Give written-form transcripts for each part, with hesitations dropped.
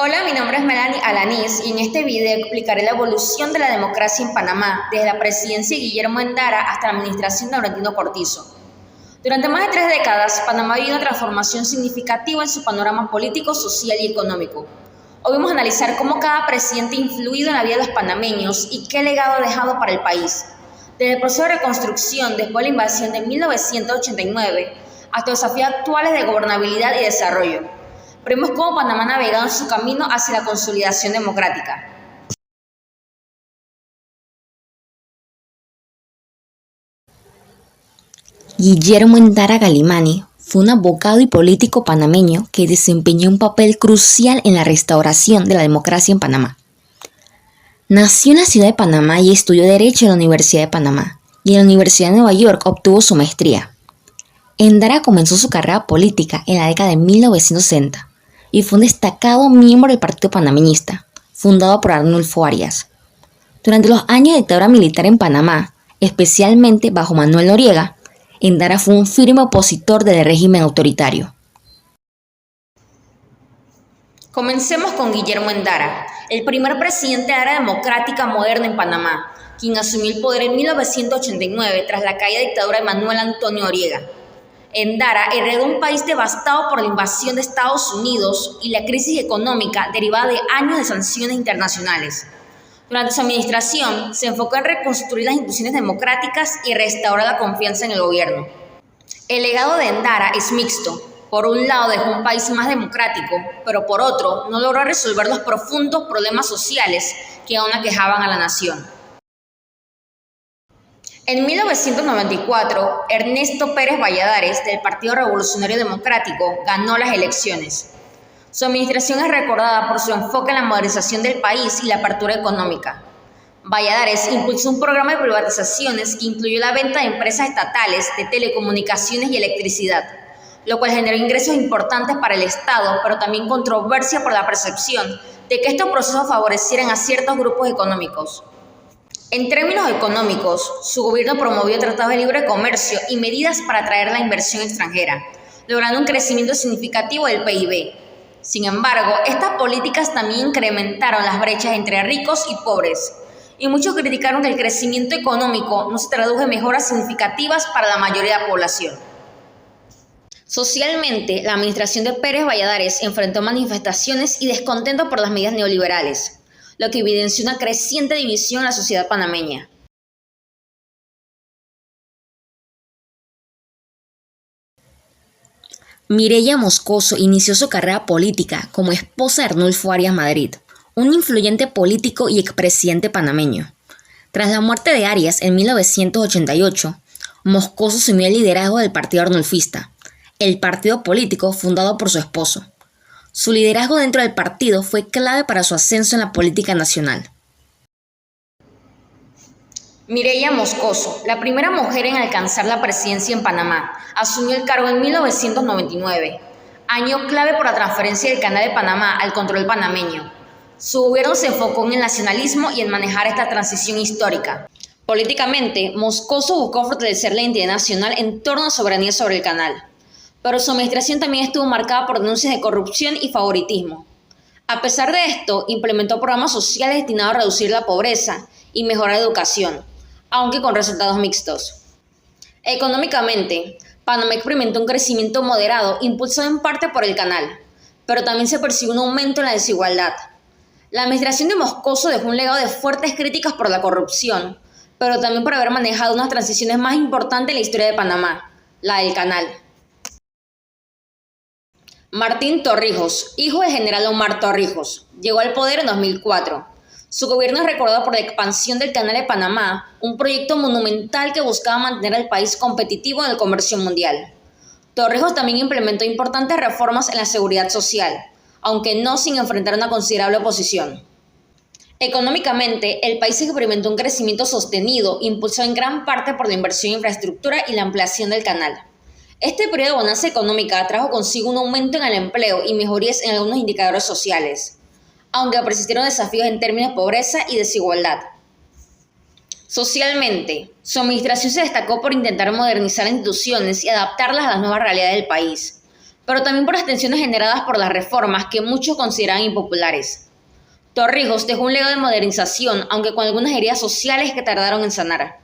Hola, mi nombre es Melanie Alanís y en este video explicaré la evolución de la democracia en Panamá desde la presidencia de Guillermo Endara hasta la administración de Laurentino Cortizo. Durante más de 3 décadas, Panamá vivió una transformación significativa en su panorama político, social y económico. Hoy vamos a analizar cómo cada presidente ha influido en la vida de los panameños y qué legado ha dejado para el país. Desde el proceso de reconstrucción después de la invasión de 1989 hasta los desafíos actuales de gobernabilidad y desarrollo. Vemos cómo Panamá ha navegado en su camino hacia la consolidación democrática. Guillermo Endara Galimani fue un abogado y político panameño que desempeñó un papel crucial en la restauración de la democracia en Panamá. Nació en la ciudad de Panamá y estudió Derecho en la Universidad de Panamá, y en la Universidad de Nueva York obtuvo su maestría. Endara comenzó su carrera política en la década de 1960 y fue un destacado miembro del Partido Panameñista, fundado por Arnulfo Arias. Durante los años de dictadura militar en Panamá, especialmente bajo Manuel Noriega, Endara fue un firme opositor del régimen autoritario. Comencemos con Guillermo Endara, el primer presidente de la era democrática moderna en Panamá, quien asumió el poder en 1989 tras la caída de la dictadura de Manuel Antonio Noriega. Endara heredó un país devastado por la invasión de Estados Unidos y la crisis económica derivada de años de sanciones internacionales. Durante su administración, se enfocó en reconstruir las instituciones democráticas y restaurar la confianza en el gobierno. El legado de Endara es mixto. Por un lado, dejó un país más democrático, pero por otro, no logró resolver los profundos problemas sociales que aún aquejaban a la nación. En 1994, Ernesto Pérez Valladares, del Partido Revolucionario Democrático, ganó las elecciones. Su administración es recordada por su enfoque en la modernización del país y la apertura económica. Valladares impulsó un programa de privatizaciones que incluyó la venta de empresas estatales de telecomunicaciones y electricidad, lo cual generó ingresos importantes para el Estado, pero también controversia por la percepción de que estos procesos favorecieran a ciertos grupos económicos. En términos económicos, su gobierno promovió tratados de libre comercio y medidas para atraer la inversión extranjera, logrando un crecimiento significativo del PIB. Sin embargo, estas políticas también incrementaron las brechas entre ricos y pobres, y muchos criticaron que el crecimiento económico no se tradujo en mejoras significativas para la mayoría de la población. Socialmente, la administración de Pérez Valladares enfrentó manifestaciones y descontento por las medidas neoliberales, lo que evidenció una creciente división en la sociedad panameña. Mireya Moscoso inició su carrera política como esposa de Arnulfo Arias Madrid, un influyente político y expresidente panameño. Tras la muerte de Arias en 1988, Moscoso asumió el liderazgo del Partido Arnulfista, el partido político fundado por su esposo. Su liderazgo dentro del partido fue clave para su ascenso en la política nacional. Mireya Moscoso, la primera mujer en alcanzar la presidencia en Panamá, asumió el cargo en 1999, año clave por la transferencia del Canal de Panamá al control panameño. Su gobierno se enfocó en el nacionalismo y en manejar esta transición histórica. Políticamente, Moscoso buscó fortalecer la identidad nacional en torno a la soberanía sobre el canal, pero su administración también estuvo marcada por denuncias de corrupción y favoritismo. A pesar de esto, implementó programas sociales destinados a reducir la pobreza y mejorar la educación, aunque con resultados mixtos. Económicamente, Panamá experimentó un crecimiento moderado impulsado en parte por el canal, pero también se percibió un aumento en la desigualdad. La administración de Moscoso dejó un legado de fuertes críticas por la corrupción, pero también por haber manejado unas transiciones más importantes en la historia de Panamá, la del canal. Martín Torrijos, hijo del general Omar Torrijos, llegó al poder en 2004. Su gobierno es recordado por la expansión del Canal de Panamá, un proyecto monumental que buscaba mantener al país competitivo en el comercio mundial. Torrijos también implementó importantes reformas en la seguridad social, aunque no sin enfrentar una considerable oposición. Económicamente, el país experimentó un crecimiento sostenido, impulsado en gran parte por la inversión en infraestructura y la ampliación del canal. Este periodo de bonanza económica trajo consigo un aumento en el empleo y mejorías en algunos indicadores sociales, aunque persistieron desafíos en términos de pobreza y desigualdad. Socialmente, su administración se destacó por intentar modernizar las instituciones y adaptarlas a las nuevas realidades del país, pero también por las tensiones generadas por las reformas que muchos consideran impopulares. Torrijos dejó un legado de modernización, aunque con algunas heridas sociales que tardaron en sanar.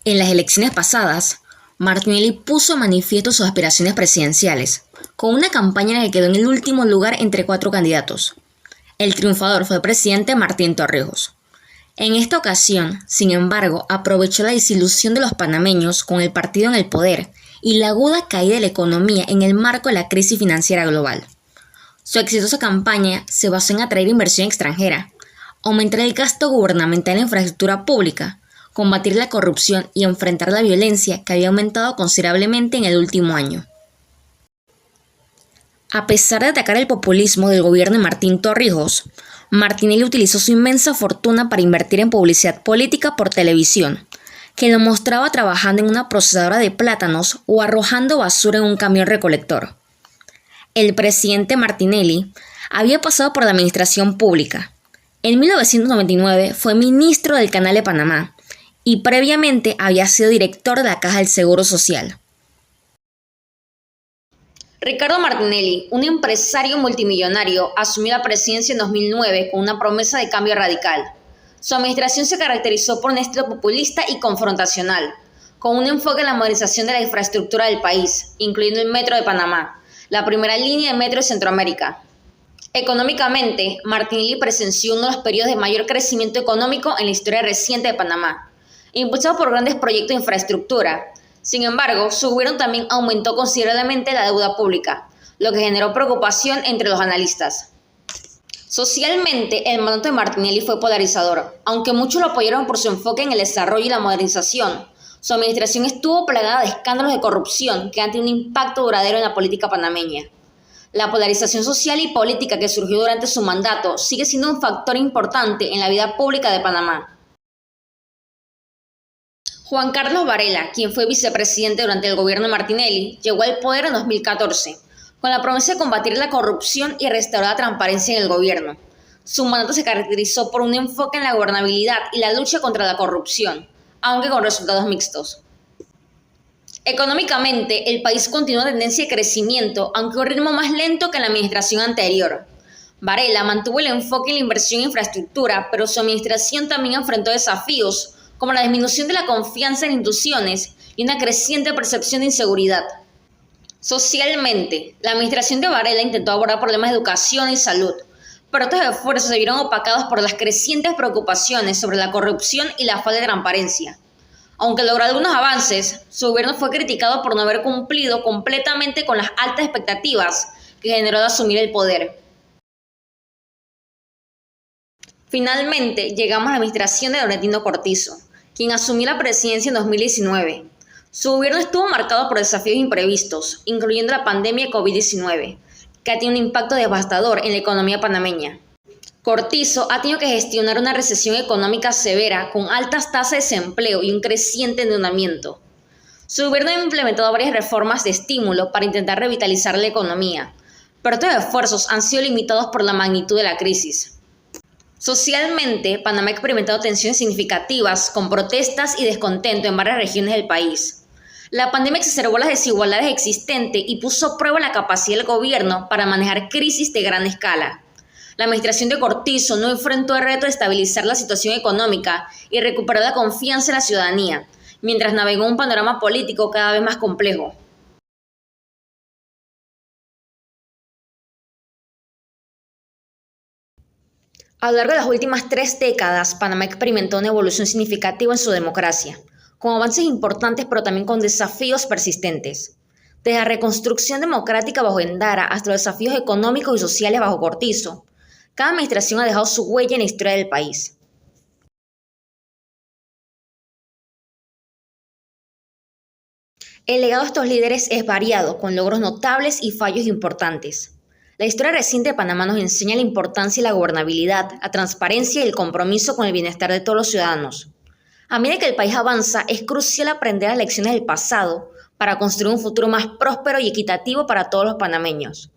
En las elecciones pasadas, Martinelli puso de manifiesto sus aspiraciones presidenciales, con una campaña en la que quedó en el último lugar entre 4 candidatos. El triunfador fue el presidente Martín Torrijos. En esta ocasión, sin embargo, aprovechó la desilusión de los panameños con el partido en el poder y la aguda caída de la economía en el marco de la crisis financiera global. Su exitosa campaña se basó en atraer inversión extranjera, aumentar el gasto gubernamental en infraestructura pública, combatir la corrupción y enfrentar la violencia que había aumentado considerablemente en el último año. A pesar de atacar el populismo del gobierno de Martín Torrijos, Martinelli utilizó su inmensa fortuna para invertir en publicidad política por televisión, que lo mostraba trabajando en una procesadora de plátanos o arrojando basura en un camión recolector. El presidente Martinelli había pasado por la administración pública. En 1999 fue ministro del Canal de Panamá y previamente había sido director de la Caja del Seguro Social. Ricardo Martinelli, un empresario multimillonario, asumió la presidencia en 2009 con una promesa de cambio radical. Su administración se caracterizó por un estilo populista y confrontacional, con un enfoque en la modernización de la infraestructura del país, incluyendo el Metro de Panamá, la primera línea de metro de Centroamérica. Económicamente, Martinelli presenció uno de los periodos de mayor crecimiento económico en la historia reciente de Panamá, impulsado por grandes proyectos de infraestructura. Sin embargo, su gobierno también aumentó considerablemente la deuda pública, lo que generó preocupación entre los analistas. Socialmente, el mandato de Martinelli fue polarizador. Aunque muchos lo apoyaron por su enfoque en el desarrollo y la modernización, su administración estuvo plagada de escándalos de corrupción que han tenido un impacto duradero en la política panameña. La polarización social y política que surgió durante su mandato sigue siendo un factor importante en la vida pública de Panamá. Juan Carlos Varela, quien fue vicepresidente durante el gobierno de Martinelli, llegó al poder en 2014, con la promesa de combatir la corrupción y restaurar la transparencia en el gobierno. Su mandato se caracterizó por un enfoque en la gobernabilidad y la lucha contra la corrupción, aunque con resultados mixtos. Económicamente, el país continúa tendencia de crecimiento, aunque a un ritmo más lento que en la administración anterior. Varela mantuvo el enfoque en la inversión en infraestructura, pero su administración también enfrentó desafíos como la disminución de la confianza en instituciones y una creciente percepción de inseguridad. Socialmente, la administración de Varela intentó abordar problemas de educación y salud, pero estos esfuerzos se vieron opacados por las crecientes preocupaciones sobre la corrupción y la falta de transparencia. Aunque logró algunos avances, su gobierno fue criticado por no haber cumplido completamente con las altas expectativas que generó de asumir el poder. Finalmente, llegamos a la administración de Laurentino Cortizo, quien asumió la presidencia en 2019. Su gobierno estuvo marcado por desafíos imprevistos, incluyendo la pandemia de COVID-19, que ha tenido un impacto devastador en la economía panameña. Cortizo ha tenido que gestionar una recesión económica severa con altas tasas de desempleo y un creciente endeudamiento. Su gobierno ha implementado varias reformas de estímulo para intentar revitalizar la economía, pero estos esfuerzos han sido limitados por la magnitud de la crisis. Socialmente, Panamá ha experimentado tensiones significativas con protestas y descontento en varias regiones del país. La pandemia exacerbó las desigualdades existentes y puso a prueba la capacidad del gobierno para manejar crisis de gran escala. La administración de Cortizo no enfrentó el reto de estabilizar la situación económica y recuperar la confianza de la ciudadanía, mientras navegó un panorama político cada vez más complejo. A lo largo de las últimas 3 décadas, Panamá experimentó una evolución significativa en su democracia, con avances importantes pero también con desafíos persistentes. Desde la reconstrucción democrática bajo Endara hasta los desafíos económicos y sociales bajo Cortizo, cada administración ha dejado su huella en la historia del país. El legado de estos líderes es variado, con logros notables y fallos importantes. La historia reciente de Panamá nos enseña la importancia de la gobernabilidad, la transparencia y el compromiso con el bienestar de todos los ciudadanos. A medida que el país avanza, es crucial aprender las lecciones del pasado para construir un futuro más próspero y equitativo para todos los panameños.